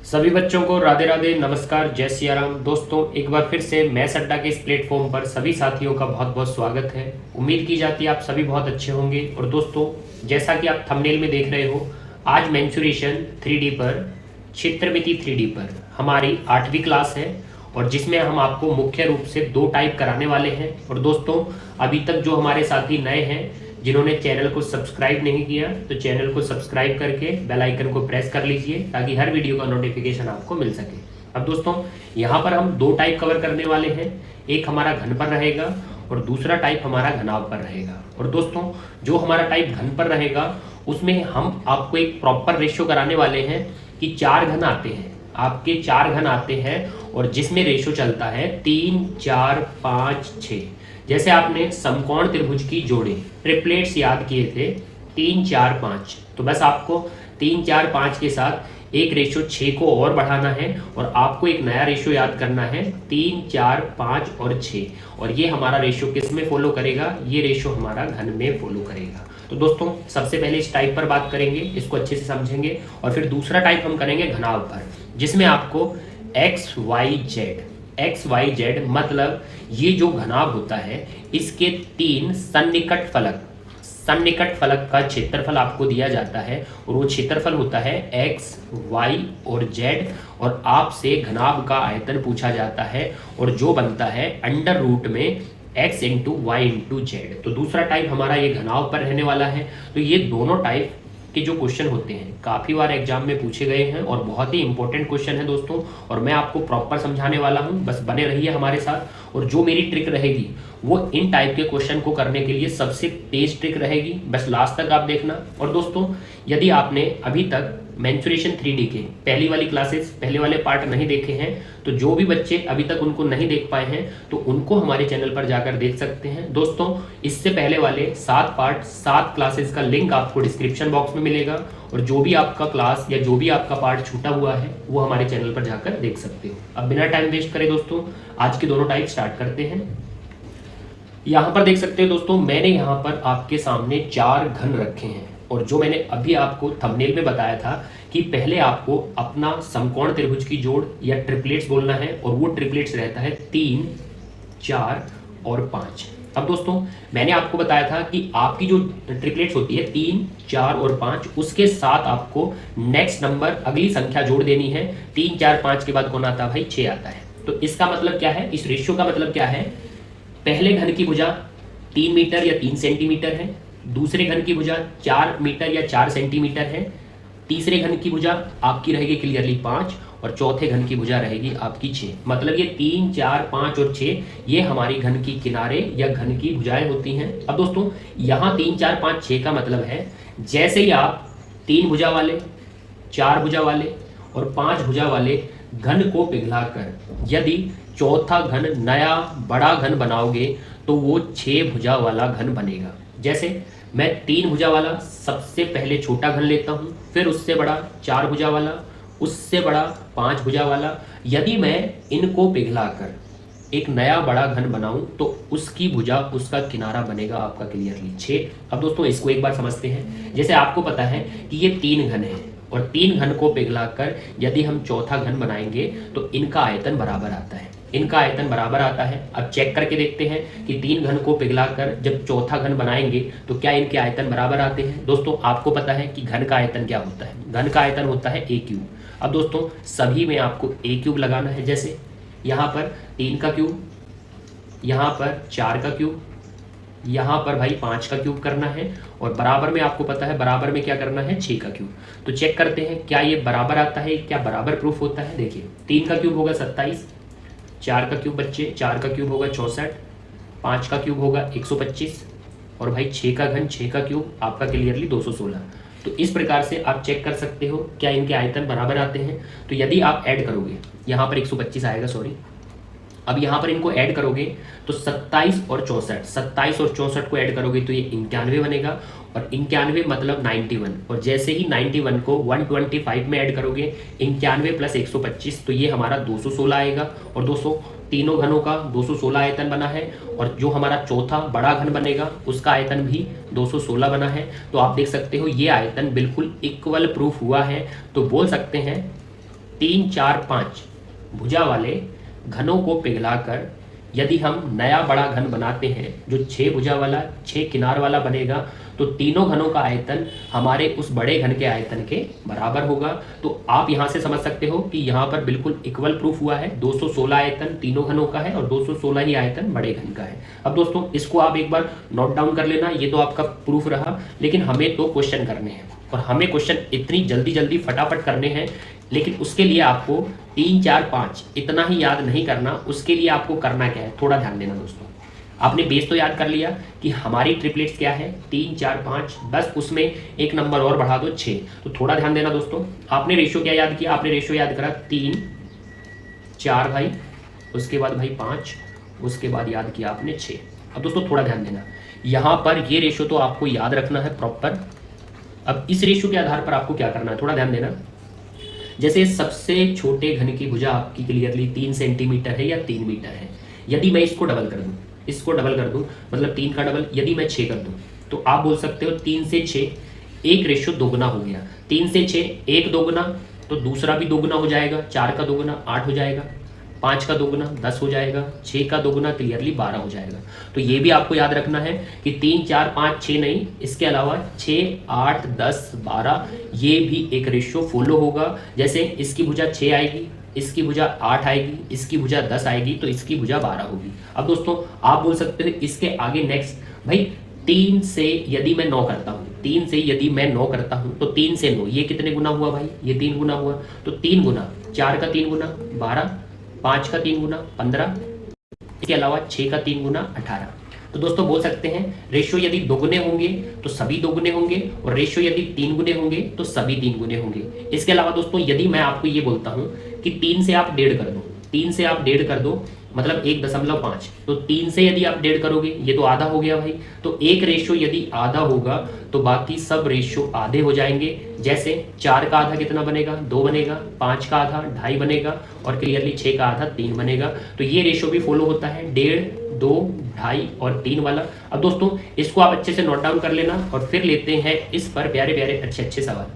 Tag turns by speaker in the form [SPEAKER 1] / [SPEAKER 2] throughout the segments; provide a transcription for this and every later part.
[SPEAKER 1] सभी बच्चों को राधे राधे, नमस्कार, जय सिया राम। दोस्तों, एक बार फिर से मैथ्स अड्डा के इस प्लेटफॉर्म पर सभी साथियों का बहुत बहुत स्वागत है। उम्मीद की जाती है आप सभी बहुत अच्छे होंगे। और दोस्तों, जैसा कि आप थंबनेल में देख रहे हो, आज मेंसुरेशन 3D पर, क्षेत्रमिति 3D पर हमारी 8वीं क्लास है और जिसमें हम आपको मुख्य रूप से 2 टाइप कराने वाले हैं। और दोस्तों, अभी तक जो हमारे साथी नए हैं, जिन्होंने चैनल को सब्सक्राइब नहीं किया, तो चैनल को सब्सक्राइब करके बेल आइकन को प्रेस कर लीजिए ताकि हर वीडियो का नोटिफिकेशन आपको मिल सके। अब दोस्तों, यहाँ पर हम 2 टाइप कवर करने वाले हैं। एक हमारा घन पर रहेगा और दूसरा टाइप हमारा घनाभ पर रहेगा। और दोस्तों, जो हमारा टाइप घन पर रहेगा उसमें हम आपको एक प्रॉपर रेशियो कराने वाले हैं कि 4 घन आते हैं, आपके 4 घन आते हैं और जिसमें रेशियो चलता है 3, 4, 5, 6। जैसे आपने समकोण त्रिभुज की जोड़े ट्रिपलेट्स याद किए थे 3, 4, 5, तो बस आपको 3, 4, 5 के साथ एक रेशियो 6 को और बढ़ाना है और आपको एक नया रेशियो याद करना है 3, 4, 5 और 6। और ये हमारा रेशियो किस में फॉलो करेगा? ये रेशियो हमारा घन में फॉलो करेगा। तो दोस्तों, सबसे पहले इस टाइप पर बात करेंगे, इसको अच्छे से समझेंगे और फिर दूसरा टाइप हम करेंगे घनाभ पर, जिसमें आपको एक्स वाई जेड मतलब ये जो घनाभ होता है इसके 3 सन्निकट फलक का क्षेत्रफल आपको दिया जाता है और वो क्षेत्रफल होता है एक्स, वाई और जेड। और आपसे घनाभ का आयतन पूछा जाता है और जो बनता है अंडर रूट में x into y into z. तो दूसरा टाइप हमारा ये घनाभ पर रहने वाला है। तो ये दोनों टाइप के जो क्वेश्चन होते हैं काफ़ी बार एग्जाम में पूछे गए हैं और बहुत ही इंपॉर्टेंट क्वेश्चन है दोस्तों। और मैं आपको प्रॉपर समझाने वाला हूं, बस बने रहिए हमारे साथ। और जो मेरी ट्रिक रहेगी वो इन टाइप के क्वेश्चन को करने के लिए सबसे तेज ट्रिक रहेगी, बस लास्ट तक आप देखना। और दोस्तों, यदि आपने अभी तक मेंसुरेशन 3D के पहली वाली क्लासेस, पहले वाले पार्ट नहीं देखे हैं, तो जो भी बच्चे अभी तक उनको नहीं देख पाए हैं तो उनको हमारे चैनल पर जाकर देख सकते हैं। दोस्तों, इससे पहले वाले 7 पार्ट 7 क्लासेस का लिंक आपको डिस्क्रिप्शन बॉक्स में मिलेगा और जो भी आपका क्लास या जो भी आपका पार्ट छूटा हुआ है वो हमारे चैनल पर जाकर देख सकते हो। अब बिना टाइम वेस्ट करे दोस्तों, आज के दोनों टाइप स्टार्ट करते हैं। यहाँ पर देख सकते हो दोस्तों, मैंने यहाँ पर आपके सामने 4 घन रखे हैं और जो मैंने अभी आपको थंबनेल में बताया था कि पहले आपको अपना समकोण त्रिभुज की जोड़ या ट्रिपलेट्स बोलना है और वो ट्रिपलेट्स रहता है 3, 4 और 5। अब दोस्तों, मैंने आपको बताया था कि आपकी जो ट्रिपलेट्स होती है 3, 4 और 5, उसके साथ आपको नेक्स्ट नंबर अगली संख्या जोड़ देनी है। 3, 4, 5 के बाद कौन आता है भाई? 6 आता है। तो इसका मतलब क्या है? इस रेशियो का मतलब क्या है? पहले घन की भुजा 3 मीटर या 3 सेंटीमीटर है, दूसरे घन की भुजा 4 मीटर या 4 सेंटीमीटर है, तीसरे घन की भुजा आपकी रहेगी क्लियरली 5 और चौथे घन की भुजा रहेगी आपकी 6। मतलब ये 3, 4, 5 और 6 ये हमारी घन की किनारे या घन की भुजाएं होती हैं। अब दोस्तों, यहाँ 3, 4, 5, 6 का मतलब है जैसे ही आप 3 भुजा वाले, 4 भुजा वाले और 5 भुजा वाले घन को पिघलाकर यदि चौथा घन नया बड़ा घन बनाओगे तो वो 6 भुजा वाला घन बनेगा। जैसे मैं 3 भुजा वाला सबसे पहले छोटा घन लेता हूँ, फिर उससे बड़ा 4 भुजा वाला, उससे बड़ा 5 भुजा वाला। यदि मैं इनको पिघलाकर एक नया बड़ा घन बनाऊं तो उसकी भुजा, उसका किनारा बनेगा आपका क्लियरली 6। अब दोस्तों, इसको एक बार समझते हैं। जैसे आपको पता है कि ये 3 घन है और 3 घन को पिघलाकर यदि हम चौथा घन बनाएंगे तो इनका आयतन बराबर आता है, इनका आयतन बराबर आता है। अब चेक करके देखते हैं कि 3 घन को पिघलाकर जब चौथा घन बनाएंगे तो क्या इनके आयतन बराबर आते हैं। दोस्तों, आपको पता है कि घन का आयतन क्या होता है? घन का आयतन होता है a क्यूब। अब दोस्तों, सभी में आपको a क्यूब लगाना है। जैसे यहाँ पर 3 का क्यूब, यहाँ पर 4 का क्यूब, यहाँ पर भाई 5 का क्यूब करना है और बराबर में आपको पता है बराबर में क्या करना है? 6 का क्यूब। तो चेक करते हैं क्या ये बराबर आता है, क्या बराबर प्रूफ होता है। देखिए, 3 का क्यूब होगा 27, 4 का क्यूब बच्चे, 4 का क्यूब होगा 64, 5 का क्यूब होगा 125 और भाई 6 का घन, 6 का क्यूब आपका क्लियरली 216। तो इस प्रकार से आप चेक कर सकते हो क्या इनके आयतन बराबर आते हैं। तो यदि आप ऐड करोगे, यहाँ पर 125 आएगा, सॉरी, अब यहाँ पर इनको ऐड करोगे तो 27 और 64 को ऐड करोगे तो ये 91 बनेगा और 91 मतलब 91। और जैसे ही 91 को 125 में ऐड करोगे 91 प्लस 125 तो ये हमारा 216 आएगा। और दोस्तों, तीनों घनों का 216 आयतन बना है और जो हमारा चौथा बड़ा घन बनेगा उसका आयतन भी 216 बना है। तो आप देख सकते हो ये आयतन बिल्कुल इक्वल प्रूफ हुआ है। तो बोल सकते हैं 3, 4, 5 भुजा वाले घनों को पिघलाकर यदि हम नया बड़ा घन बनाते हैं जो 6 भुजा वाला 6 किनार वाला बनेगा, तो तीनों घनों का आयतन हमारे उस बड़े घन के आयतन के बराबर होगा। तो आप यहाँ से समझ सकते हो कि यहाँ पर बिल्कुल इक्वल प्रूफ हुआ है। 216 आयतन तीनों घनों का है और 216 ही आयतन बड़े घन का है। अब दोस्तों इसको आप एक बार नोट डाउन कर लेना, ये तो आपका प्रूफ रहा, लेकिन हमें तो क्वेश्चन करने हैं और हमें क्वेश्चन इतनी जल्दी जल्दी फटाफट करने हैं। लेकिन उसके लिए आपको 3, 4, 5 इतना ही याद नहीं करना। उसके लिए आपको करना क्या है, थोड़ा ध्यान देना दोस्तों। आपने बेस तो याद कर लिया कि हमारी ट्रिपलेट्स क्या है, 3, 4, 5, बस उसमें एक नंबर और बढ़ा दो 6। तो थोड़ा ध्यान देना दोस्तों। आपने रेशियो क्या याद किया, आपने रेशियो याद करा 3, 4 भाई, उसके बाद भाई 5, उसके बाद याद किया आपने 6। अब दोस्तों थोड़ा ध्यान देना, यहाँ पर ये रेशियो तो आपको याद रखना है प्रॉपर। अब इस रेशियो के आधार पर आपको क्या करना है, थोड़ा ध्यान देना। जैसे सबसे छोटे घन की भुजा आपकी क्लियरली 3 सेंटीमीटर है या 3 मीटर है। यदि मैं इसको डबल कर दूं, इसको डबल कर दूं मतलब 3 का डबल, यदि मैं 6 कर दूं तो आप बोल सकते हो 3 से 6 एक रेशियो दोगुना हो गया। 3 से 6 एक दोगुना, तो दूसरा भी दोगुना हो जाएगा। 4 का दोगुना 8 हो जाएगा, 5 का दोगुना 10 हो जाएगा, 6 का दोगुना क्लियरली 12 हो जाएगा। तो ये भी आपको याद रखना है कि 3, 4, 5, 6 नहीं, इसके अलावा 6, 8, 10, 12 ये भी एक रेशियो फॉलो होगा। जैसे इसकी भुजा 6 आएगी, इसकी भुजा 8 आएगी, इसकी भुजा 10 आएगी, तो इसकी भुजा 12 होगी। अब दोस्तों आप बोल सकते हो इसके आगे नेक्स्ट भाई 3 से यदि मैं 9 करता हूँ, 3 से यदि मैं 9 करता हूँ तो 3 से 9 ये कितने गुना हुआ भाई, ये 3 गुना हुआ। तो 3 गुना, 4 का 3 गुना 12, 5 का 3 गुना 15, इसके अलावा 6 का 3 गुना 18। तो दोस्तों बोल सकते हैं रेशियो यदि दोगुने होंगे तो सभी दोगुने होंगे, और रेशियो यदि 3 गुने होंगे तो सभी 3 गुने होंगे। इसके अलावा दोस्तों यदि मैं आपको ये बोलता हूं कि 3 से आप 1.5 कर दो, 3 से आप 1.5 कर दो मतलब 1.5, तो 3 से यदि आप 1.5 करोगे ये तो आधा हो गया भाई। तो एक रेशियो यदि आधा होगा तो बाकी सब रेशियो आधे हो जाएंगे। जैसे 4 का आधा कितना बनेगा, 2 बनेगा, 5 का आधा 2.5 बनेगा, और क्लियरली 6 का आधा 3 बनेगा। तो ये रेशियो भी फॉलो होता है 1.5, 2, 2.5 और 3 वाला। अब दोस्तों इसको आप अच्छे से नोट डाउन कर लेना और फिर लेते हैं इस पर प्यारे प्यारे अच्छे अच्छे सवाल।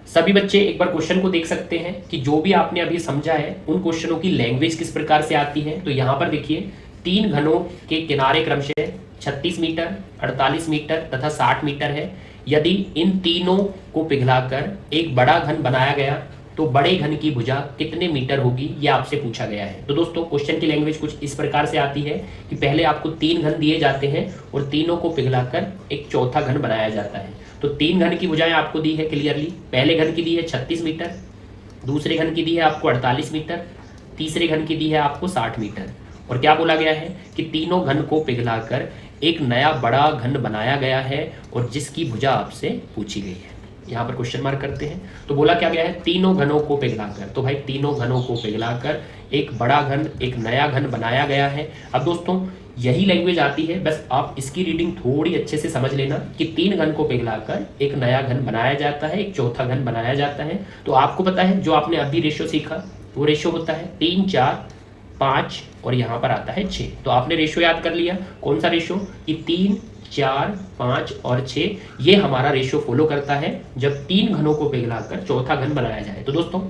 [SPEAKER 1] सभी बच्चे एक बार क्वेश्चन को देख सकते हैं कि जो भी आपने अभी समझा है उन क्वेश्चनों की लैंग्वेज किस प्रकार से आती है। तो यहाँ पर देखिए 3 घनों के किनारे क्रमशः 36 मीटर, 48 मीटर तथा 60 मीटर है। यदि इन तीनों को पिघलाकर एक बड़ा घन बनाया गया तो बड़े घन की भुजा कितने मीटर होगी, यह आपसे पूछा गया है। तो दोस्तों क्वेश्चन की लैंग्वेज कुछ इस प्रकार से आती है कि पहले आपको 3 घन दिए जाते हैं और तीनों को पिघलाकर एक चौथा घन बनाया जाता है। तो 3 घन की भुजाएं आपको दी है क्लियरली। पहले घन की दी है 36 मीटर, दूसरे घन की दी है आपको 48 मीटर, तीसरे घन की दी है आपको 60 मीटर। और क्या बोला गया है कि तीनों घन को पिघलाकर एक नया बड़ा घन बनाया गया है और जिसकी भुजा आपसे पूछी गई है। यहाँ पर क्वेश्चन मार्क करते हैं। तो बोला क्या गया है, तीनों घनों को पिघलाकर। तो भाई तीनों घनों को पिघलाकर एक बड़ा घन, एक नया घन बनाया गया है। अब दोस्तों यही लैंग्वेज आती है, बस आप इसकी रीडिंग थोड़ी अच्छे से समझ लेना कि 3 घन को पिघलाकर एक नया घन बनाया जाता है, एक चौथा घन बनाया जाता है। तो आपको पता है जो आपने अभी रेशियो सीखा वो रेशियो होता है 3, 4, 5 और यहाँ पर आता है 6। तो आपने रेशियो याद कर लिया, कौन सा रेशियो कि 3, 4, 5 और 6 ये हमारा रेशियो फॉलो करता है जब 3 घनों को पिघलाकर चौथा घन बनाया जाए। तो दोस्तों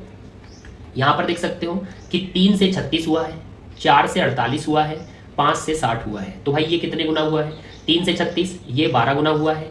[SPEAKER 1] यहाँ पर देख सकते हो कि 3 से 36 हुआ है, 4 से 48 हुआ है, 5 से 60 हुआ है। तो भाई ये कितने गुना हुआ है, 3 से 36 ये 12 गुना हुआ है,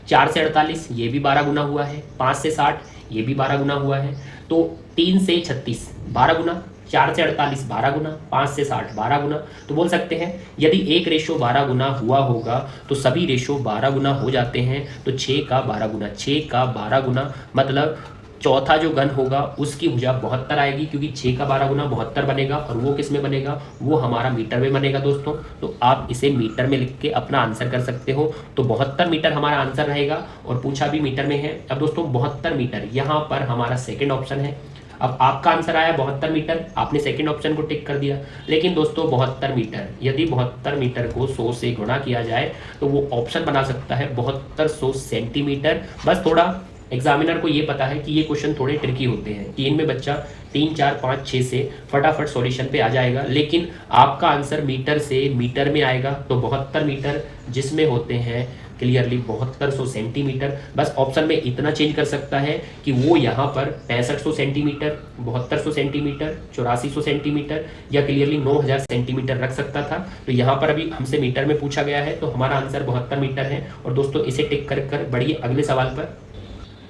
[SPEAKER 1] 4 से 48 ये भी 12 गुना हुआ है, 5 से 60 ये भी 12 गुना हुआ है। तो 3 से 36 12 गुना, 4 से 48 12 गुना, 5 से 60 12 गुना। तो बोल सकते हैं यदि एक रेशो 12 गुना हुआ होगा तो सभी रेशो 12 गुना हो जाते हैं। तो 6 का 12 गुना, 6 का 12 गुना मतलब चौथा जो घन होगा उसकी भुजा 72 आएगी, क्योंकि 6 का 12 गुना 72 बनेगा। और वो किस में बनेगा, वो हमारा मीटर में बनेगा दोस्तों। तो आप इसे मीटर में लिख के अपना आंसर कर सकते हो। तो 72 मीटर हमारा आंसर रहेगा और पूछा भी मीटर में है। अब दोस्तों 72 मीटर यहाँ पर हमारा सेकेंड ऑप्शन है। अब आपका आंसर आया 72 मीटर, आपने सेकंड ऑप्शन को टिक कर दिया। लेकिन दोस्तों 72 मीटर, यदि 72 मीटर को 100 से गुणा किया जाए तो वो ऑप्शन बना सकता है 7200 सेंटीमीटर। बस थोड़ा एग्जामिनर को ये पता है कि ये क्वेश्चन थोड़े ट्रिकी होते हैं कि इनमें बच्चा 3, 4, 5, 6 से फटाफट सॉल्यूशन पे आ जाएगा, लेकिन आपका आंसर मीटर से मीटर में आएगा। तो 72 मीटर जिसमें होते हैं क्लियरली 7200 सेंटीमीटर। बस ऑप्शन में इतना चेंज कर सकता है कि वो यहाँ पर 6500 सेंटीमीटर, 7200 सेंटीमीटर, 8400 सेंटीमीटर या क्लियरली 9000 सेंटीमीटर रख सकता था। तो यहाँ पर अभी हमसे मीटर में पूछा गया है, तो हमारा आंसर 72 मीटर है। और दोस्तों इसे टिक कर बढ़िए अगले सवाल पर।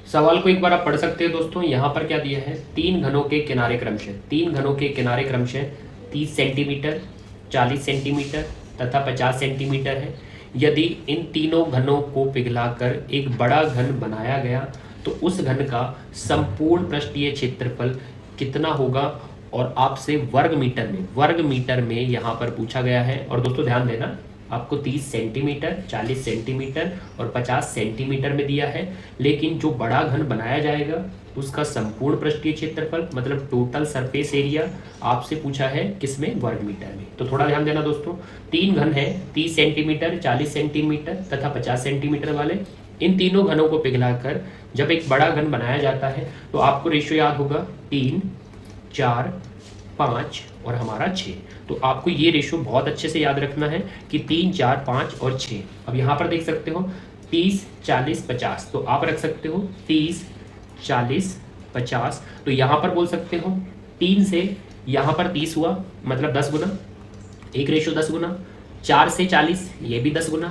[SPEAKER 1] सवाल को एक बार आप पढ़ सकते हो दोस्तों। यहाँ पर क्या दिया है, 3 घनों के किनारे क्रमशः 30 सेंटीमीटर, 40 सेंटीमीटर तथा 50 सेंटीमीटर है। यदि इन तीनों घनों को पिघलाकर एक बड़ा घन बनाया गया तो उस घन का संपूर्ण पृष्ठीय क्षेत्रफल कितना होगा, और आपसे वर्ग मीटर में यहाँ पर पूछा गया है। और दोस्तों ध्यान देना, आपको 30 सेंटीमीटर, 40 सेंटीमीटर और 50 सेंटीमीटर में दिया है, लेकिन जो बड़ा घन बनाया जाएगा उसका संपूर्ण पृष्ठीय क्षेत्रफल मतलब टोटल सरफेस एरिया आपसे पूछा है किसमें, वर्ग मीटर में। तो थोड़ा ध्यान देना दोस्तों, 3 घन है 30 सेंटीमीटर, 40 सेंटीमीटर तथा 50 सेंटीमीटर वाले। इन तीनों घनों को पिघलाकर जब एक बड़ा घन बनाया जाता है तो आपको रेशियो याद होगा 3, 4, 5 और हमारा 6। तो आपको ये रेशियो बहुत अच्छे से याद रखना है कि 3, 4, 5 और 6। अब यहाँ पर देख सकते हो 30, 40, 50, तो आप रख सकते हो 30, 40, 50। तो यहाँ पर बोल सकते हो 3 से यहाँ पर 30 हुआ मतलब 10 गुना, एक रेशियो 10 गुना, 4 से 40 ये भी 10 गुना,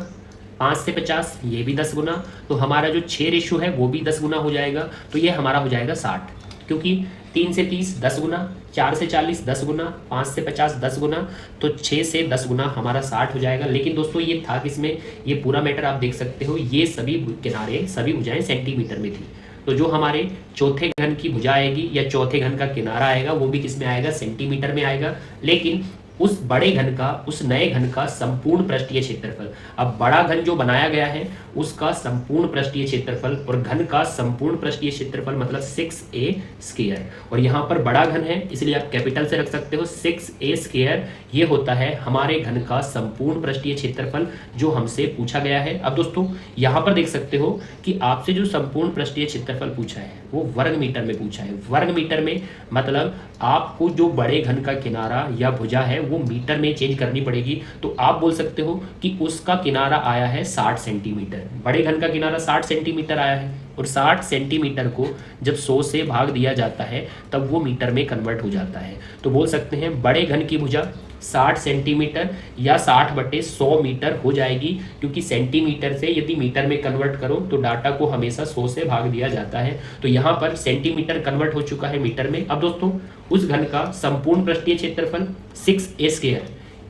[SPEAKER 1] 5 से 50 ये भी 10 गुना। तो हमारा जो 6 रेशियो है वो भी 10 गुना हो जाएगा। तो ये हमारा हो जाएगा 60, क्योंकि 3 से 30 10 गुना, 4 से 40 10 गुना, 5 से 50 10 गुना, तो 6 से 10 गुना हमारा 60 हो जाएगा। लेकिन दोस्तों ये था किसमें, ये पूरा मैटर आप देख सकते हो, ये सभी किनारे सभी भुजाएं सेंटीमीटर में थी। तो जो हमारे चौथे घन की भुजा आएगी या चौथे घन का किनारा आएगा वो भी किसमें आएगा, सेंटीमीटर में आएगा। लेकिन उस बड़े घन का, उस नए घन का संपूर्ण पृष्ठीय क्षेत्रफल, अब बड़ा घन जो बनाया गया है उसका संपूर्ण पृष्ठीय क्षेत्रफल और घन का संपूर्ण पृष्ठीय क्षेत्रफल मतलब 6a²। और यहाँ पर बड़ा घन है इसलिए आप कैपिटल से रख सकते हो 6a²। ये होता है हमारे घन का संपूर्ण पृष्ठीय क्षेत्रफल जो हमसे पूछा गया है। अब दोस्तों यहाँ पर देख सकते हो कि आपसे जो संपूर्ण पृष्ठीय क्षेत्रफल पूछा है वो वर्ग मीटर में पूछा है। वर्ग मीटर में मतलब आपको जो बड़े घन का किनारा या भुजा है वो मीटर में चेंज करनी पड़ेगी। तो आप बोल सकते हो कि उसका किनारा आया है 60 सेंटीमीटर, बड़े घन का किनारा 60 सेंटीमीटर आया है, और 60 सेंटीमीटर को जब 100 से भाग दिया जाता है तब वो मीटर में कन्वर्ट हो जाता है। तो बोल सकते हैं बड़े घन की भुजा 60 सेंटीमीटर या 60/100 मीटर हो जाएगी, क्योंकि सेंटीमीटर से यदि मीटर में कन्वर्ट करो तो डाटा को हमेशा 100 से भाग दिया जाता है। तो यहाँ पर सेंटीमीटर कन्वर्ट हो चुका है मीटर में। अब दोस्तों उस घन का संपूर्ण पृष्ठीय क्षेत्रफल 6a²,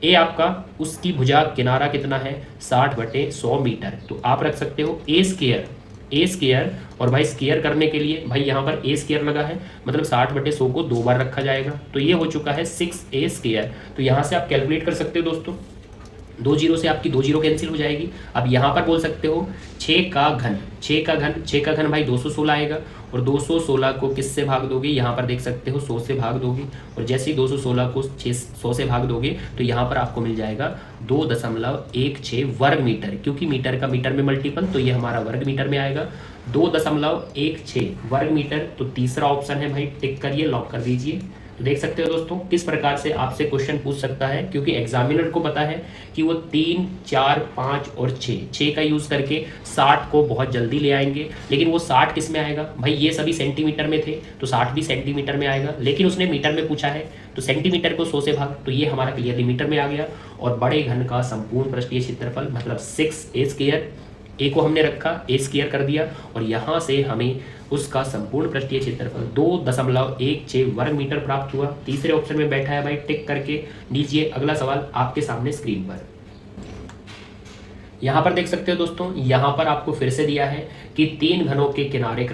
[SPEAKER 1] ए आपका उसकी भुजा किनारा कितना है 60/100 मीटर। तो आप रख सकते हो a², और भाई स्क्वायर करने के लिए भाई यहाँ पर a² लगा है मतलब 60/100 को 2 बार रखा जाएगा। तो ये हो चुका है 6a²। तो यहाँ से आप कैलकुलेट कर सकते हो दोस्तों, 2 जीरो से आपकी 2 जीरो कैंसिल हो जाएगी। अब यहाँ पर बोल सकते हो 6 का घन भाई 216 आएगा, और 216 को किससे भाग दोगे, यहाँ पर देख सकते हो 100 से भाग दोगे, और जैसे ही 216 को 100 से भाग दोगे तो यहाँ पर आपको मिल जाएगा 2.16 वर्ग मीटर, क्योंकि मीटर का मीटर में मल्टीपल, तो ये हमारा वर्ग मीटर में आएगा 2.16 वर्ग मीटर। तो तीसरा ऑप्शन है भाई, टिक करिए, लॉक कर दीजिए। तो देख सकते हो दोस्तों किस प्रकार से आपसे क्वेश्चन पूछ सकता है, क्योंकि एग्जामिनर को पता है कि वो 3, 4, 5 और 6 का यूज़ करके 60 को बहुत जल्दी ले आएंगे। लेकिन वो 60 किस में आएगा भाई, ये सभी सेंटीमीटर में थे तो 60 भी सेंटीमीटर में आएगा, लेकिन उसने मीटर में पूछा है तो सेंटीमीटर को 100 से भाग, तो ये हमारा क्लियरली मीटर में आ गया। और बड़े घन का संपूर्ण पृष्ठीय क्षेत्रफल मतलब 6a², ए को हमने रखा a² कर दिया, और यहाँ से हमें उसका संपूर्ण पृष्ठीय क्षेत्रफल 2.16 वर्ग मीटर प्राप्त हुआ। तीसरे ऑप्शन में बैठा है भाई, टिक करके लीजिए। अगला सवाल आपके सामने स्क्रीन पर, यहाँ पर देख सकते हो दोस्तों, यहाँ पर आपको फिर से दिया है कि 3 घनों के किनारे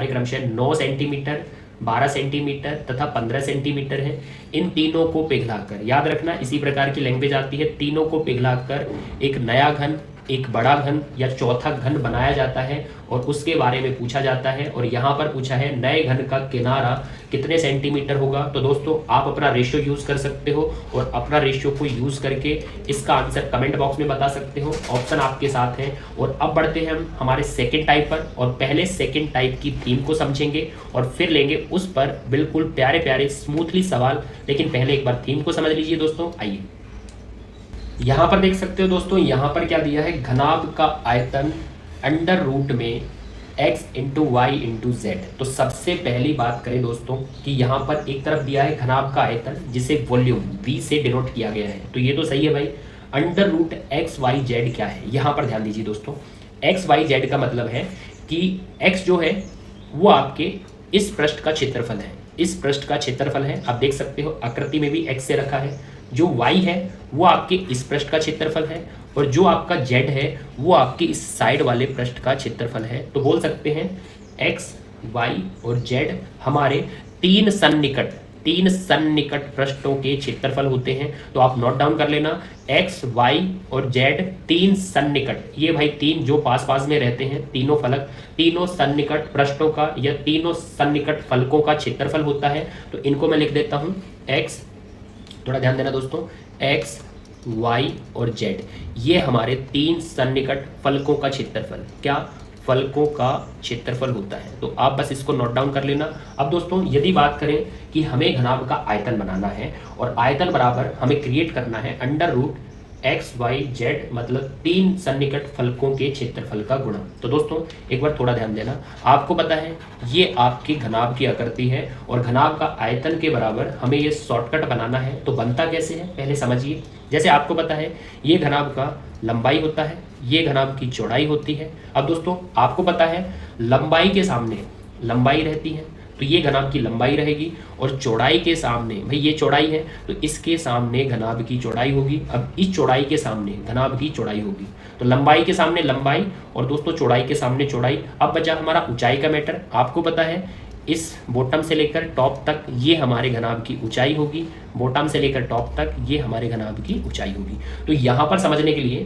[SPEAKER 1] क्रमशः 9 सेंटीमीटर, 12 सेंटीमीटर तथा 15 सेंटीमीटर है। इन तीनों को पिघलाकर, याद रखना इसी प्रकार की लैंग्वेज आती है, तीनों को पिघलाकर एक नया घन, एक बड़ा घन या चौथा घन बनाया जाता है और उसके बारे में पूछा जाता है। और यहाँ पर पूछा है नए घन का किनारा कितने सेंटीमीटर होगा। तो दोस्तों आप अपना रेशियो यूज़ कर सकते हो, और अपना रेशियो को यूज़ करके इसका आंसर कमेंट बॉक्स में बता सकते हो। ऑप्शन आपके साथ है। और अब बढ़ते हैं हम हमारे सेकेंड टाइप पर, और पहले सेकेंड टाइप की थीम को समझेंगे और फिर लेंगे उस पर बिल्कुल प्यारे प्यारे स्मूथली सवाल। लेकिन पहले एक बार थीम को समझ लीजिए दोस्तों, आइए। यहाँ पर देख सकते हो दोस्तों, यहाँ पर क्या दिया है, घनाभ का आयतन अंडर रूट में x into y into z. तो सबसे पहली बात करें दोस्तों कि यहाँ पर एक तरफ दिया है घनाभ का आयतन जिसे वॉल्यूम v से डिनोट किया गया है, तो ये तो सही है भाई। Under root x y z क्या है, यहाँ पर ध्यान दीजिए दोस्तों, एक्स वाई जेड का मतलब है कि x जो है वो आपके इस पृष्ठ का क्षेत्रफल है, इस पृष्ठ का क्षेत्रफल है। आप देख सकते हो आकृति में भी x से रखा है। जो y है वो आपके इस पृष्ठ का क्षेत्रफल है, और जो आपका z है वो आपके इस साइड वाले पृष्ठ का क्षेत्रफल है। तो बोल सकते हैं x, y और z हमारे तीन सन्निकट पृष्ठों के क्षेत्रफल होते हैं। तो आप नोट डाउन कर लेना, x, y और z तीन सन्निकट, ये भाई तीन जो पास पास में रहते हैं तीनों फलक, तीनों सन्निकट पृष्ठों का या तीनों सन्निकट फलकों का क्षेत्रफल होता है। तो इनको मैं लिख देता हूँ x, थोड़ा ध्यान देना दोस्तों, x, y और z, ये हमारे तीन सन्निकट फलकों का क्षेत्रफल, क्या फलकों का क्षेत्रफल होता है। तो आप बस इसको नोट डाउन कर लेना। अब दोस्तों यदि बात करें कि हमें घनाभ का आयतन बनाना है और आयतन बराबर हमें क्रिएट करना है under root x y z, मतलब तीन सन्निकट फलकों के क्षेत्रफल का गुणा। तो दोस्तों एक बार थोड़ा ध्यान देना, आपको पता है ये आपकी घनाभ की आकृति है और घनाभ का आयतन के बराबर हमें ये शॉर्टकट बनाना है। तो बनता कैसे है पहले समझिए। जैसे आपको पता है ये घनाभ का लंबाई होता है, ये घनाभ की चौड़ाई होती है। अब दोस्तों आपको पता है लंबाई के सामने लंबाई रहती है, तो ये घनाभ की लंबाई रहेगी, और चौड़ाई के सामने, भाई ये चौड़ाई है तो इसके सामने घनाभ की चौड़ाई होगी। अब इस चौड़ाई के सामने घनाभ की चौड़ाई होगी, तो लंबाई के सामने लंबाई और दोस्तों चौड़ाई के सामने चौड़ाई। अब बचा हमारा ऊंचाई का मैटर। आपको पता है इस बॉटम से लेकर टॉप तक ये हमारे घनाभ की ऊंचाई होगी, बॉटम से लेकर टॉप तक ये हमारे घनाभ की ऊंचाई होगी। तो यहाँ पर समझने के लिए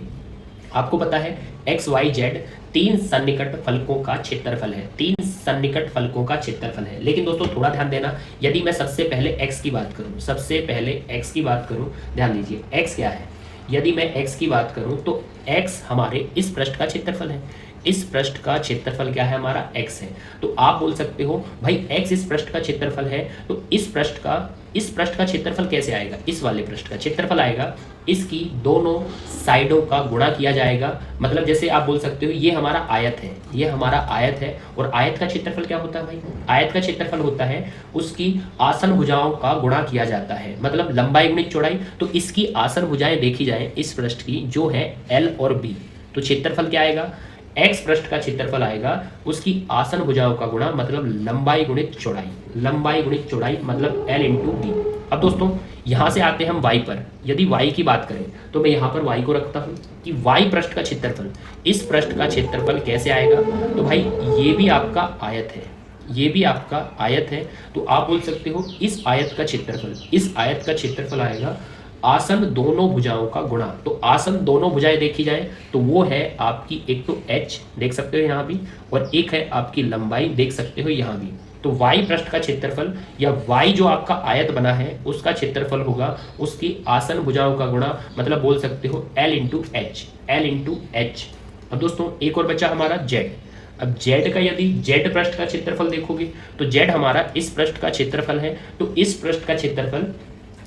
[SPEAKER 1] आपको पता है एक्स वाई जेड तीन सन्निकट फलकों का क्षेत्रफल है, तीन सन्निकट फलकों का क्षेत्रफल है। लेकिन दोस्तों थोड़ा ध्यान देना, यदि मैं सबसे पहले x की बात करूं, सबसे पहले x की बात करूं, ध्यान दीजिए x क्या है। यदि मैं x की बात करूं तो x हमारे इस पृष्ठ का क्षेत्रफल है, इस पृष्ठ का क्षेत्रफल क्या है हमारा x है। तो आप बोल सकते हो भाई x इस पृष्ठ का क्षेत्रफल है, तो इस पृष्ठ का क्षेत्रफल कैसे आएगा, इस वाले पृष्ठ का क्षेत्रफल आएगा, इसकी दोनों साइडों का गुणा किया जाएगा। मतलब जैसे आप बोल सकते हो ये हमारा आयत है, ये हमारा आयत है, और आयत का क्षेत्रफल क्या होता है भाई, आयत का क्षेत्रफल होता है उसकी आसन भुजाओं का गुणा किया जाता है, मतलब लंबाई गुणित चौड़ाई। तो इसकी आसन भुजाएं देखी जाए इस पृष्ठ की जो है L और B, तो क्षेत्रफल क्या आएगा, एक्स पृष्ठ का क्षेत्रफल आएगा उसकी आसन भुजाओं का गुणा, मतलब लंबाई गुणित चौड़ाई, लंबाई गुणित चौड़ाई मतलब L इंटू बी। अब दोस्तों यहाँ से आते हैं हम y पर। यदि y की बात करें तो मैं यहाँ पर y को रखता हूँ कि y पृष्ठ का क्षेत्रफल, इस पृष्ठ का क्षेत्रफल कैसे आएगा। तो भाई ये भी आपका आयत है, ये भी आपका आयत है, तो आप बोल सकते हो इस आयत का क्षेत्रफल, इस आयत का क्षेत्रफल आएगा आसन दोनों भुजाओं का गुणा। तो आसन दोनों भुजाएं देखी जाए तो वो है आपकी, एक तो h देख सकते हो यहाँ भी, और एक है आपकी लंबाई देख सकते हो यहाँ भी। तो y पृष्ठ का क्षेत्रफल या y जो आपका आयत बना है उसका क्षेत्रफल होगा उसकी आसन भुजाओं का गुणा, मतलब बोल सकते हो L into H, L into H. अब दोस्तों एक और बचा हमारा z। अब z का यदि z पृष्ठ का क्षेत्रफल देखोगे तो z हमारा इस पृष्ठ का क्षेत्रफल है, तो इस पृष्ठ का क्षेत्रफल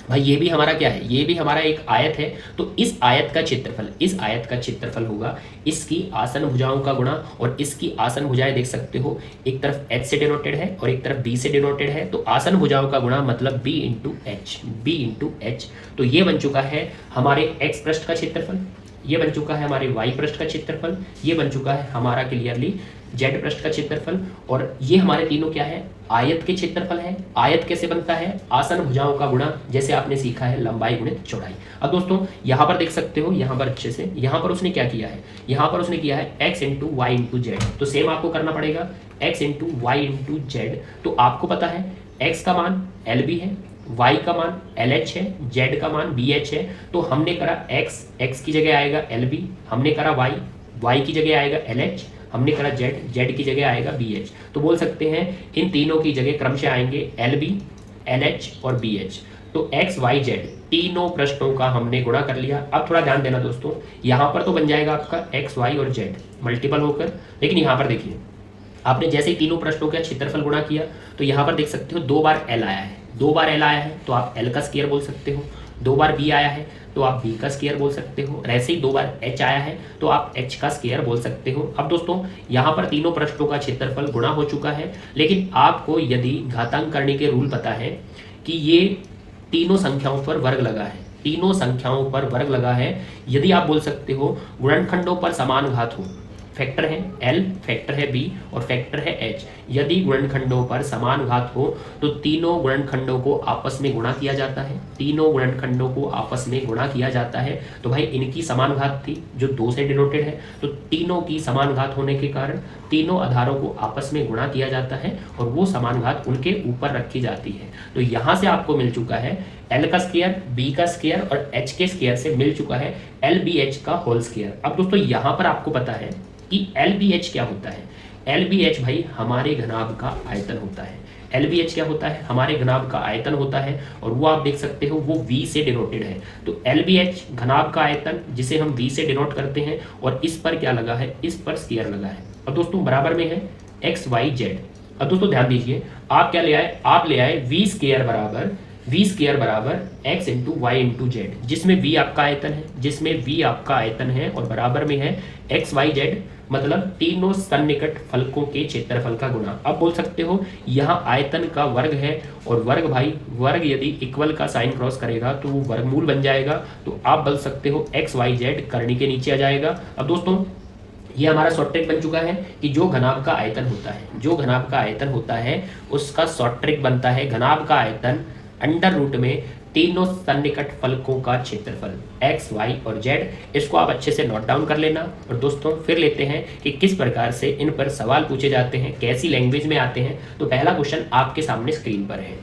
[SPEAKER 1] भाई ये भी हमारा क्या है, ये भी हमारा एक आयत है, तो इस आयत का क्षेत्रफल, इस आयत का क्षेत्रफल होगा इसकी आसन भुजाओं का गुणा, और इसकी आसन भुजाएं देख सकते हो एक तरफ h से डिनोटेड है और एक तरफ b से डिनोटेड है, तो आसन भुजाओं का गुणा मतलब b into H, b into H. तो ये बन चुका है हमारे x पृष्ठ का क्षेत्रफल, ये बन चुका है हमारे y पृष्ठ का क्षेत्रफल, ये बन चुका है हमारा क्लियरली z पृष्ठ का क्षेत्रफल, और ये हमारे तीनों क्या है, आयत के क्षेत्रफल है। आयत कैसे बनता है, आसन भुजाओं का गुणा, जैसे आपने सीखा है लंबाई गुणित चौड़ाई। अब दोस्तों यहाँ पर देख सकते हो, यहाँ पर अच्छे से, यहाँ पर उसने क्या किया है, यहाँ पर उसने किया है x into y into z. तो सेम आपको करना पड़ेगा x into y into z. तो आपको पता है x का मान LB है, y का मान LH है, z का मान BH है। तो हमने करा x की जगह आएगा LB, हमने करा y की जगह आएगा LH, हमने करा z की जगह आएगा BH। तो बोल सकते हैं इन तीनों की जगह क्रमशः आएंगे LB, LH और BH। तो x y z तीनों पृष्ठों का हमने गुणा कर लिया। अब थोड़ा ध्यान देना दोस्तों, यहाँ पर तो बन जाएगा आपका x y और z मल्टीपल होकर, लेकिन यहाँ पर देखिए आपने जैसे ही तीनों पृष्ठों का क्षेत्रफल गुणा किया तो यहाँ पर देख सकते हो 2 बार L आया है, 2 बार L आया है, तो आप L का स्क्वायर बोल सकते हो। 2 बार b आया है तो आप b का स्क्वायर बोल सकते हो, और ऐसे ही 2 बार h आया है तो आप h का स्क्वायर बोल सकते हो। अब दोस्तों यहाँ पर तीनों पृष्ठों का क्षेत्रफल गुणा हो चुका है, लेकिन आपको यदि घातांक करने के रूल पता है कि ये तीनों संख्याओं पर वर्ग लगा है, तीनों संख्याओं पर वर्ग लगा है, यदि आप बोल सकते हो गुणनखंडों पर समान घात हो, फैक्टर है l, फैक्टर है b और फैक्टर है h, यदि गुणनखंडों पर समान घात हो तो तीनों गुणनखंडों को आपस में गुणा किया जाता है, तीनों गुणनखंडों को आपस में गुणा किया जाता है। तो भाई इनकी समान घात थी जो 2 से डिनोटेड है, तो तीनों की समान घात होने के कारण तीनों आधारों को आपस में गुणा किया जाता है और वो समान घात उनके ऊपर रखी जाती है। तो यहाँ से आपको मिल चुका है l का स्क्वायर, b का स्क्वायर और h के स्क्वायर से मिल चुका है lbh का होल स्क्वायर। अब दोस्तों यहाँ पर आपको पता है कि LBH क्या होता है। LBH भाई हमारे घनाभ का आयतन होता है। LBH क्या होता है, हमारे घनाभ का आयतन होता है, और वो आप देख सकते हो वो V से डिनोटेड है। तो LBH घनाभ का आयतन जिसे हम V से डिनोट करते हैं, और इस पर क्या लगा है, इस पर स्क्वायर लगा है। अब दोस्तों बराबर में है XYZ। अब दोस्तों ध्यान दीजिए, आप क्या ले आए, आप ले आए V स्क्वायर बराबर x into y into z, जिसमें v आपका आयतन है, जिसमें v आपका आयतन है, और बराबर में है एक्स वाई जेड, मतलब तीनों सन्निकट फलकों के क्षेत्रफल का गुणा। अब बोल सकते हो यहाँ आयतन का वर्ग है, और वर्ग भाई वर्ग यदि इक्वल का साइन क्रॉस करेगा तो वो वर्गमूल बन जाएगा। तो आप बोल सकते हो एक्स वाई जेड करनी के नीचे आ जाएगा। अब दोस्तों ये हमारा शॉर्ट ट्रिक बन चुका है कि जो घनाभ का आयतन होता है, जो घनाभ का आयतन होता है उसका शॉर्ट ट्रिक बनता है घनाभ का आयतन अंडर रूट में तीनों सन्निकट फलकों का क्षेत्रफल x, y और z। इसको आप अच्छे से नोट डाउन कर लेना। और दोस्तों फिर लेते हैं कि किस प्रकार से इन पर सवाल पूछे जाते हैं, कैसी लैंग्वेज में आते हैं। तो पहला क्वेश्चन आपके सामने स्क्रीन पर है,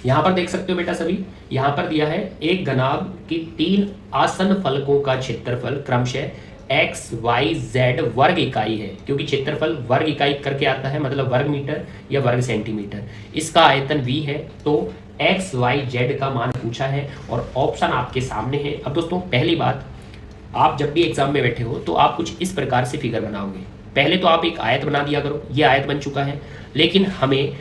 [SPEAKER 1] यहाँ पर देख सकते हो बेटा सभी, यहाँ पर दिया है एक घनाभ की 3 आसन्न फलकों का क्षेत्रफल क्रमशः x, y, z वर्ग इकाई है, क्योंकि क्षेत्रफल वर्ग इकाई करके आता है, मतलब वर्ग मीटर या वर्ग सेंटीमीटर। इसका आयतन v है, तो एक्स वाई जेड का मान पूछा है और ऑप्शन आपके सामने है। अब दोस्तों पहली बात, आप जब भी एग्जाम में बैठे हो तो आप कुछ इस प्रकार से फिगर बनाओगे। पहले तो आप एक आयत बना दिया करो, ये आयत बन चुका है, लेकिन हमें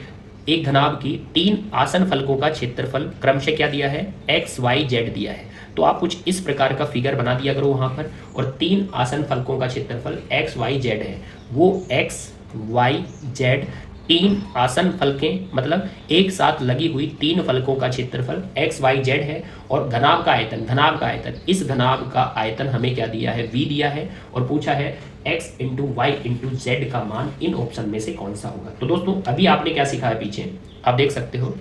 [SPEAKER 1] एक घनाभ की 3 आसन्न फलकों का क्षेत्रफल क्रमशः क्या दिया है, एक्स वाई जेड दिया है। तो आप कुछ इस प्रकार का फिगर बना दिया करो वहां पर, और 3 आसन्न फलकों का क्षेत्रफल एक्स वाई जेड है, वो एक्स वाई जेड 3 आसन्न फलकें, मतलब एक साथ लगी हुई 3 फलकों का क्षेत्रफल एक्स वाई जेड है। और घनाभ का आयतन, इस घनाभ का आयतन हमें क्या दिया है, v दिया है, और पूछा है x into y into z का मान इन ऑप्शन में से कौन सा होगा। तो दोस्तों अभी आपने क्या सीखा है, पीछे आप देख सकते हो,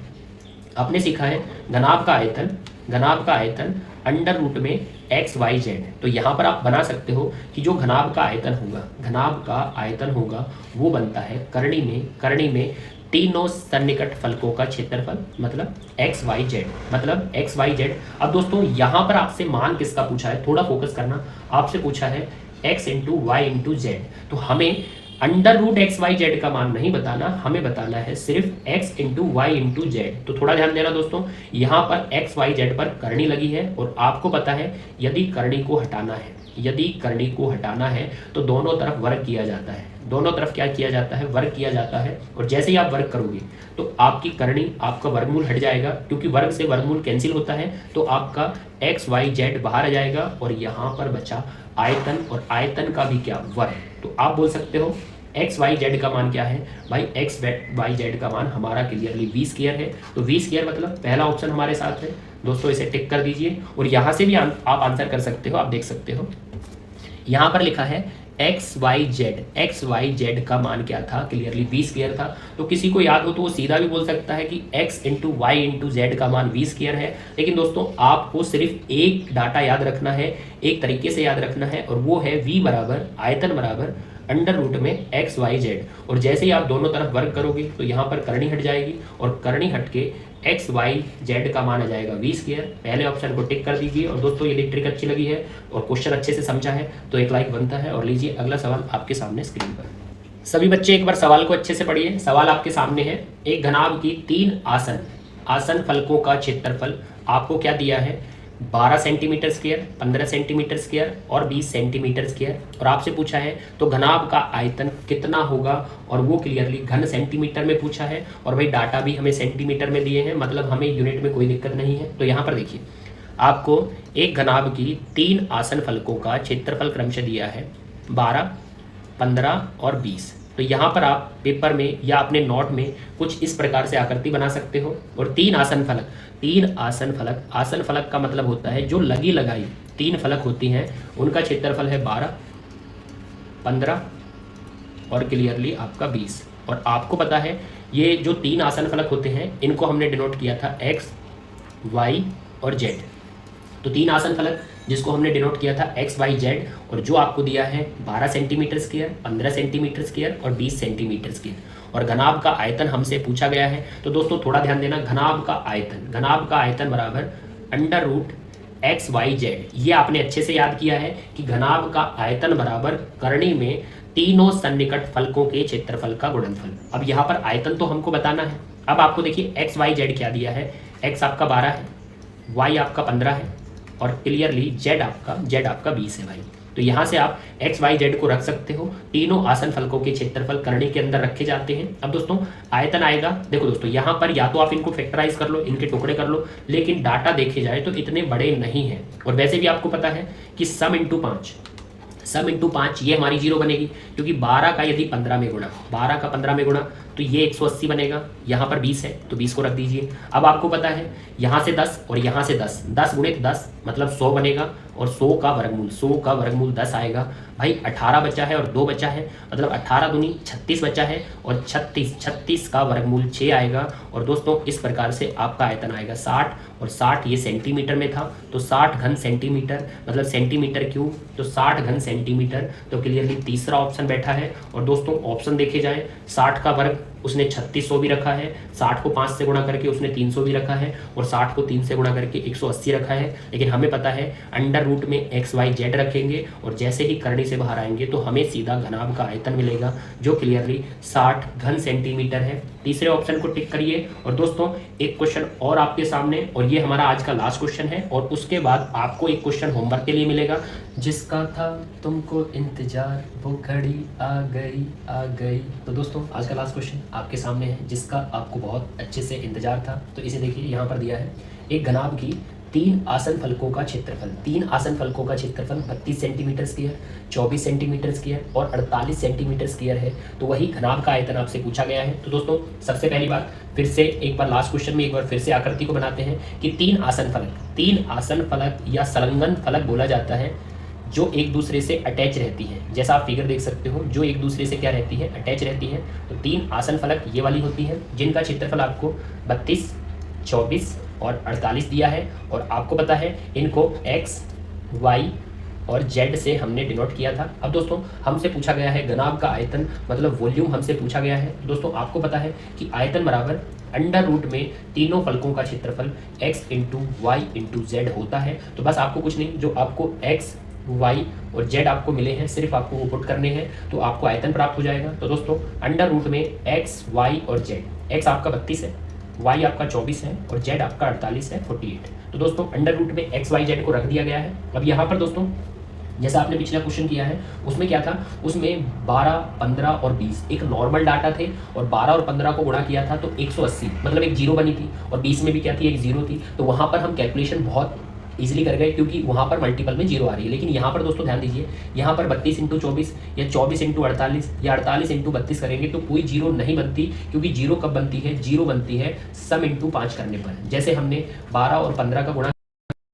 [SPEAKER 1] आपने सीखा है घनाभ का आयतन अंडर रूट में एक्स वाई जेड। तो यहाँ पर आप बना सकते हो कि जो घनाभ का आयतन होगा वो बनता है करणी में तीनों सन्निकट फलकों का क्षेत्रफल, मतलब एक्स वाई जेड। अब दोस्तों यहाँ पर आपसे मान किसका पूछा है, थोड़ा फोकस करना, आपसे पूछा है x into y into z. तो हमें under root x y z का मान नहीं बताना, हमें बताना है सिर्फ x into y into z. तो थोड़ा ध्यान देना दोस्तों, यहाँ पर एक्स वाई जेड पर करनी लगी है, और आपको पता है यदि करनी को हटाना है तो दोनों तरफ वर्ग किया जाता है, दोनों तरफ क्या किया जाता है, वर्ग किया जाता है। और जैसे ही आप वर्ग करोगे तो आपकी करनी, आपका वर्गमूल हट जाएगा, क्योंकि वर्ग से वर्गमूल कैंसिल होता है, तो आपका एक्स वाई जेड बाहर आ जाएगा, और यहाँ पर बचा आयतन, और आयतन का भी क्या, वर्ग। तो आप बोल सकते हो एक्स वाई जेड का मान क्या है भाई, एक्स वाई जेड का मान हमारा क्लियरली वी स्क्वायर है। तो वी स्क्वायर मतलब पहला ऑप्शन हमारे साथ है दोस्तों, इसे टिक कर दीजिए। और यहाँ से भी आप आंसर कर सकते हो, आप देख सकते हो यहाँ पर लिखा है एक्स वाई जेड का मान क्या था, क्लियरली वी स्क्वायर था। तो किसी को याद हो तो वो सीधा भी बोल सकता है कि x into y into z का मान वी स्क्वायर है। लेकिन दोस्तों आपको सिर्फ एक डाटा याद रखना है, एक तरीके से याद रखना है, और वो है वी बराबर आयतन बराबर अंडर रूट में एक्स वाई जेड। और जैसे ही आप दोनों तरफ वर्ग करोगे तो यहाँ पर करनी हट जाएगी, और करनी हट के एक्स वाई जेड का मान आ जाएगा वी स्क्वायर। पहले ऑप्शन को टिक कर दीजिए। और दोस्तों ये ट्रिक अच्छी लगी है और क्वेश्चन अच्छे से समझा है तो एक लाइक बनता है। और लीजिए अगला सवाल आपके सामने स्क्रीन पर। सभी बच्चे एक बार सवाल को अच्छे से पढ़िए। सवाल आपके सामने है, एक घनाभ की 3 आसन्न फलकों का क्षेत्रफल आपको क्या दिया है, 12 सेंटीमीटर स्क्वायर, 15 सेंटीमीटर स्क्वायर और 20 सेंटीमीटर स्क्वायर। और आपसे पूछा है तो घनाभ का आयतन कितना होगा, और वो क्लियरली घन सेंटीमीटर में पूछा है। और भाई डाटा भी हमें सेंटीमीटर में दिए हैं, मतलब हमें यूनिट में कोई दिक्कत नहीं है। तो यहाँ पर देखिए आपको एक घनाभ की 3 आसन फलकों का क्षेत्रफल क्रमशः दिया है 12, 15 और 20। तो यहाँ पर आप पेपर में या अपने नोट में कुछ इस प्रकार से आकृति बना सकते हो। और 3 आसन फलक, आसन फलक का मतलब होता है जो लगी लगाई 3 फलक होती हैं उनका क्षेत्रफल है 12, 15 और क्लियरली आपका 20। और आपको पता है ये जो 3 आसन फलक होते हैं इनको हमने डिनोट किया था एक्स, वाई और जेड। तो 3 आसन फलक जिसको हमने डिनोट किया था एक्स, वाई, जेड, और जो आपको दिया है 12 सेंटीमीटर स्क्वायर, 15 सेंटीमीटर स्क्वायर और 20 सेंटीमीटर स्क्वायर। और घनाभ का आयतन हमसे पूछा गया है। तो दोस्तों थोड़ा ध्यान देना, घनाभ का आयतन बराबर under root x, y, z. ये आपने अच्छे से याद किया है कि घनाभ का आयतन बराबर करनी में तीनों सन्निकट फलकों के क्षेत्रफल का गुणनफल। अब यहाँ पर आयतन तो हमको बताना है। अब आपको देखिए एक्स, वाई, जेड क्या दिया है, एक्स आपका 12 है, वाई आपका 15 है और क्लियरली जेड आपका 20 है भाई। तो यहाँ से आप एक्स, वाई, जेड को रख सकते हो। तीनों आसन फलकों के क्षेत्रफल करनी के अंदर रखे जाते हैं। अब दोस्तों आयतन आएगा, देखो दोस्तों यहाँ पर या तो आप इनको फैक्टराइज कर लो, इनके टुकड़े कर लो, लेकिन डाटा देखे जाए तो इतने बड़े नहीं हैं। और वैसे भी आपको पता है कि सम इंटू 5 ये हमारी 0 बनेगी, क्योंकि 12 का यदि 15 में गुणा, 12 का 15 में गुणा तो ये 180 बनेगा। यहाँ पर 20 है तो 20 को रख दीजिए। अब आपको पता है यहाँ से 10 और यहाँ से 10, 10 गुणित 10 मतलब 100 बनेगा और 100 का वर्गमूल 10 आएगा भाई। 18 बचा है और 2 बचा है, मतलब 18 दूनी 36 बचा है और 36 का वर्गमूल 6 आएगा। और दोस्तों इस प्रकार से आपका आयतन आएगा 60, और 60 ये सेंटीमीटर में था तो 60 घन सेंटीमीटर मतलब सेंटीमीटर क्यूब, तो 60 घन सेंटीमीटर। तो क्लियरली तीसरा ऑप्शन बैठा है। और दोस्तों ऑप्शन देखे जाए 60 का वर्ग उसने 3600 भी रखा है, 60 को 5 से गुणा करके उसने 300 भी रखा है और 60 को 3 से गुणा करके 180 रखा है। लेकिन हमें पता है अंडर रूट में एक्स, वाई, जेड रखेंगे और जैसे ही करनी से बाहर आएंगे तो हमें सीधा घनाभ का आयतन मिलेगा जो क्लियरली 60 घन सेंटीमीटर है। तीसरे ऑप्शन को टिक करिए। और दोस्तों एक क्वेश्चन और आपके सामने, और ये हमारा आज का लास्ट क्वेश्चन है, और उसके बाद आपको एक क्वेश्चन होमवर्क के लिए मिलेगा। जिसका था तुमको इंतजार वो घड़ी आ गई। तो दोस्तों आज का लास्ट क्वेश्चन आपके सामने है जिसका आपको बहुत अच्छे से इंतजार था। तो इसे देखिए यहाँ पर दिया है एक घनाभ की 3 आसन फलकों का क्षेत्रफल, 3 आसन फलकों का क्षेत्रफल 32 सेंटीमीटर स्क्वायर, 24 सेंटीमीटर स्क्वायर और 48 सेंटीमीटर स्क्वायर है। तो वही घनाभ का आयतन आपसे पूछा गया है। तो दोस्तों सबसे पहली बात फिर से एक बार लास्ट क्वेश्चन में एक बार फिर से आकृति को बनाते हैं कि 3 आसन फलक या संलग्न फलक बोला जाता है जो एक दूसरे से अटैच रहती है। जैसा आप फिगर देख सकते हो जो एक दूसरे से क्या रहती है, अटैच रहती है। तो 3 आसन फलक ये वाली होती है जिनका क्षेत्रफल आपको 32, 24 और 48 दिया है। और आपको पता है इनको एक्स, वाई और जेड से हमने डिनोट किया था। अब दोस्तों हमसे पूछा गया है घनाभ का आयतन मतलब वॉल्यूम हमसे पूछा गया है। दोस्तों आपको पता है कि आयतन बराबर अंडर रूट में तीनों फलकों का क्षेत्रफल x into y into z होता है। तो बस आपको कुछ नहीं, जो आपको x, y और z आपको मिले हैं सिर्फ आपको वो पुट करने हैं तो आपको आयतन प्राप्त हो जाएगा। तो दोस्तों अंडर रूट में x, y और z, x आपका 32 है, y आपका 24 है और z आपका 48 है 48। तो दोस्तों अंडर रूट में x, y, z को रख दिया गया है। अब यहाँ पर दोस्तों जैसा आपने पिछला क्वेश्चन किया है उसमें क्या था, उसमें 12, 15 और 20 एक नॉर्मल डाटा थे और 12 और 15 को गुणा किया था तो 180 मतलब एक जीरो बनी थी और 20 में भी क्या थी, एक जीरो थी। तो वहाँ पर हम कैलकुलेशन बहुत इजीली कर गए क्योंकि वहाँ पर मल्टीपल में जीरो आ रही है। लेकिन यहाँ पर दोस्तों ध्यान दीजिए, यहाँ पर 32 इंटू 24 या 24 इंटू 48 या 48 इंटू 32 करेंगे तो कोई जीरो नहीं बनती, क्योंकि जीरो कब बनती है, जीरो बनती है सम इंटू 5 करने पर। जैसे हमने 12 और 15 का गुणा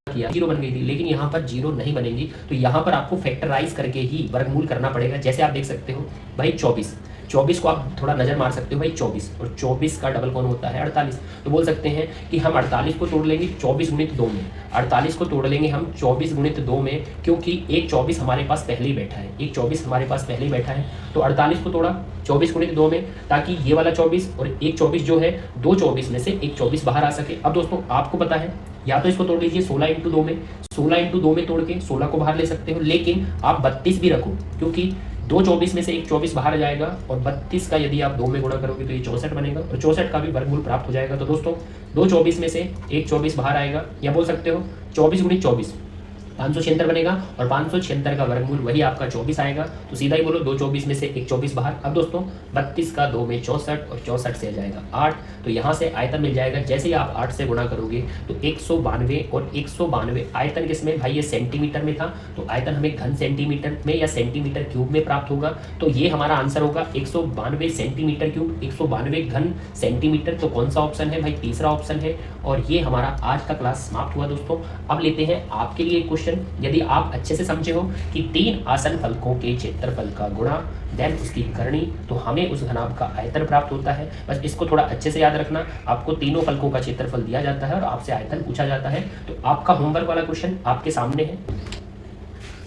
[SPEAKER 1] किया जीरो बन गई थी, लेकिन यहाँ पर जीरो नहीं बनेगी। तो यहाँ पर आपको फैक्टराइज करके ही वर्गमूल करना पड़ेगा। जैसे आप देख सकते हो भाई 24 को आप थोड़ा नजर मार सकते हो भाई 24 और 24 का डबल कौन होता है 48। तो बोल सकते हैं कि हम 48 को तोड़ लेंगे 24 गुणित 2 में, 48 को तोड़ लेंगे हम 24 गुणित 2 में, क्योंकि एक 24 हमारे पास पहले ही बैठा है, एक 24 हमारे पास पहले ही बैठा है। तो 48 को तोड़ा 24 गुणित 2 में, ताकि ये वाला 24 और एक 24 जो है, दो 24 में से एक 24 बाहर आ सके। अब दोस्तों आपको पता है या तो इसको तोड़ लीजिए 16 इंटू 2 में, 16 इंटू 2 में तोड़ के 16 को बाहर ले सकते हो, लेकिन आप 32 भी रखो क्योंकि दो 24 में से एक 24 बाहर जाएगा और 32 का यदि आप 2 में गुणा करोगे तो ये 64 बनेगा और 64 का भी वर्गमूल प्राप्त हो जाएगा। तो दोस्तों दो 24 में से एक 24 बाहर आएगा, या बोल सकते हो 24 गुणित 24 576 बनेगा और 576 का वर्गमूल वही आपका 24 आएगा। तो सीधा ही बोलो 2 24 में से एक 24 बाहर। अब दोस्तों 32 का 2 में 64 और 64 से आ जाएगा 8। तो यहाँ से आयतन मिल जाएगा। जैसे ही आप 8 से गुणा करोगे तो 192 और 192 आयतन किसमें भाई, ये सेंटीमीटर में था, तो आयतन हमें घन सेंटीमीटर में या सेंटीमीटर क्यूब में प्राप्त होगा। तो ये हमारा आंसर होगा 192 सेंटीमीटर क्यूब, 192 घन सेंटीमीटर। तो कौन सा ऑप्शन है भाई, तीसरा ऑप्शन है। और ये हमारा आज का क्लास समाप्त हुआ दोस्तों। अब लेते हैं आपके लिए क्वेश्चन। यदि आप अच्छे से समझे हो कि 3 आसन फलकों के क्षेत्रफल का गुणा देन उसकी करनी, तो हमें उस घनाभ का आयतन प्राप्त होता है। बस इसको थोड़ा अच्छे से याद रखना। आपको तीनों फलकों का क्षेत्रफल दिया जाता है और आपसे आयतन पूछा जाता है। तो आपका होमवर्क वाला क्वेश्चन आपके सामने है।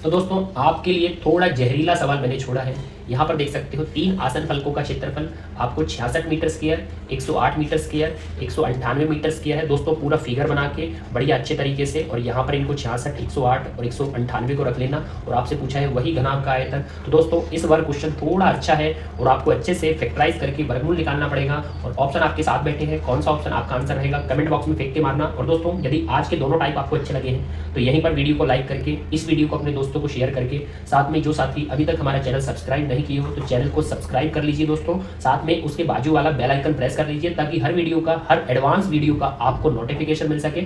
[SPEAKER 1] तो दोस्तों आपके लिए थोड़ा जहरीला सवाल मैंने छोड़ा है। यहाँ पर देख सकते हो 3 आसन फलकों का क्षेत्रफल आपको 66 metre square, 108 metre square, 198 metre square है। दोस्तों पूरा फिगर बना के बढ़िया अच्छे तरीके से, और यहाँ पर इनको 66, 108 और 198 को रख लेना। और आपसे पूछा है वही घनाभ का आयतन। तो दोस्तों इस बार क्वेश्चन थोड़ा अच्छा है और आपको अच्छे से फैक्टराइज करके वर्गमूल निकालना पड़ेगा। और ऑप्शन आपके साथ बैठे हैं, कौन सा ऑप्शन आपका आंसर रहेगा कमेंट बॉक्स में फेंक के मारना। और दोस्तों यदि आज के दोनों टाइप आपको अच्छे लगे हैं तो यहीं पर वीडियो को लाइक करके, इस वीडियो को अपने दोस्तों को शेयर करके, साथ में जो साथी अभी तक हमारा चैनल सब्सक्राइब नहीं किए हो तो चैनल को सब्सक्राइब कर लीजिए दोस्तों। साथ में उसके बाजू वाला बेल आइकन प्रेस कर लीजिए ताकि हर वीडियो का, हर एडवांस वीडियो का आपको नोटिफिकेशन मिल सके।